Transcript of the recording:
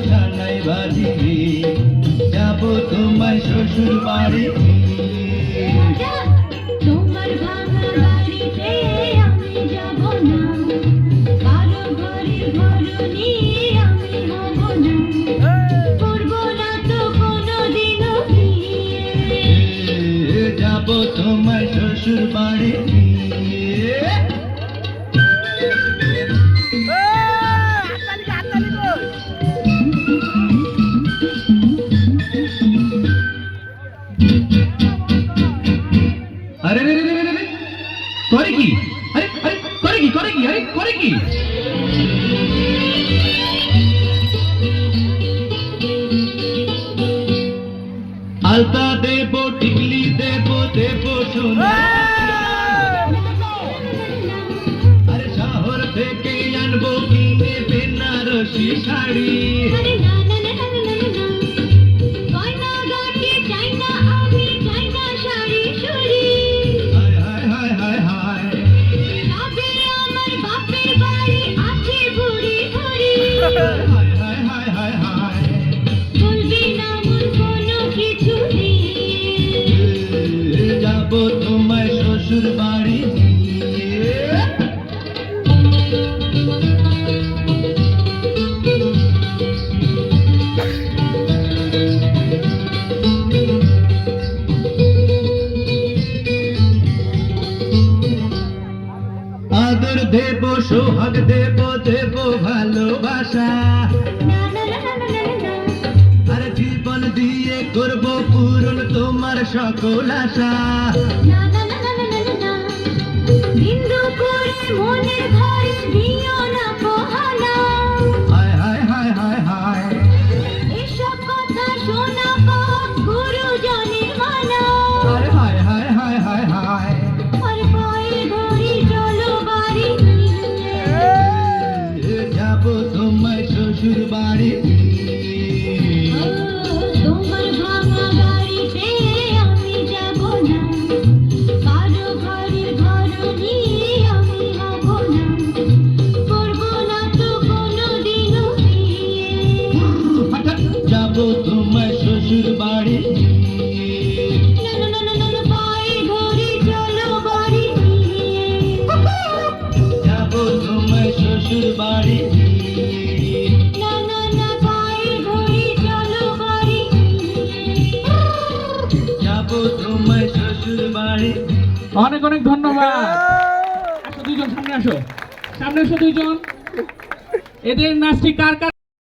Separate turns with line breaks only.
সানাই বাজি যাবো তোমায় শ্বশুর বাড়ি।
তোমার ভাঙা বাড়িতে আমি যাব না, কারো ঘরের ঘরনি আমি হব না, করব না তো কোনোদিনও বিয়ে।
যাবো তোমায় শ্বশুর বাড়ি। আরে রে রে রে রে করে কি? আরে আরে করে কি? করে কি? আরে করে কি? আলতা দেব, টিকলি দেব, দেব সোনা। আরে শহর থেকে আনবো কিনে বেনারসি শাড়ি।
আরে না না না না না না, গয়না গাটি চাই না আমি, চাই না শাড়ি শুড়ি।
হায় হায় হায় হায় হায়
তবে আমার বাপের বাড়ি আছে বুড়ি বুড়ি।
হায় হায় হায় হায় হায়
বলবি না মন কোনো কিছু দিয়ে।
যাবো তোমায় শ্বশুর বাড়ি। আদর দেব, সোহাগ দেব, দেব ভালোবাসা।
না না না না না না,
আর জীবন দিয়ে করব পূরণ তোমার সকল আশা।
না না না না না না, বিন্দু করে মনের ঘরে দিও না পোহানা।
হায় হায় হায় হায় হায়
এসব কথা শোনাবো গুরুজনের মানা।
আরে হায় হায় হায় হায় হায়
আর পায়ে ধরি চলো বাড়ি।
যাবো তোমায় শ্বশুর বাড়ি।
তোমার ভাঙা বাড়িতে আমি যাব না, কারো ঘরের ঘরনি আমি হব না, করব না তো কোনোদিনও বিয়ে।
হঠাৎ যাবো তোমায় শ্বশুর বাড়ি।
না না না না না, পায়ে ধরি চলো বাড়ি।
যাবো তোমায় শ্বশুর বাড়ি।
না না না, পায়ে ধরি চলো বাড়ি।
যাবো তোমায় শ্বশুর বাড়ি।
অনেক অনেক ধন্যবাদ। আসো দুইজন, সামনে আসো, সামনে আসো দুইজন। এদের নাচটি কার কার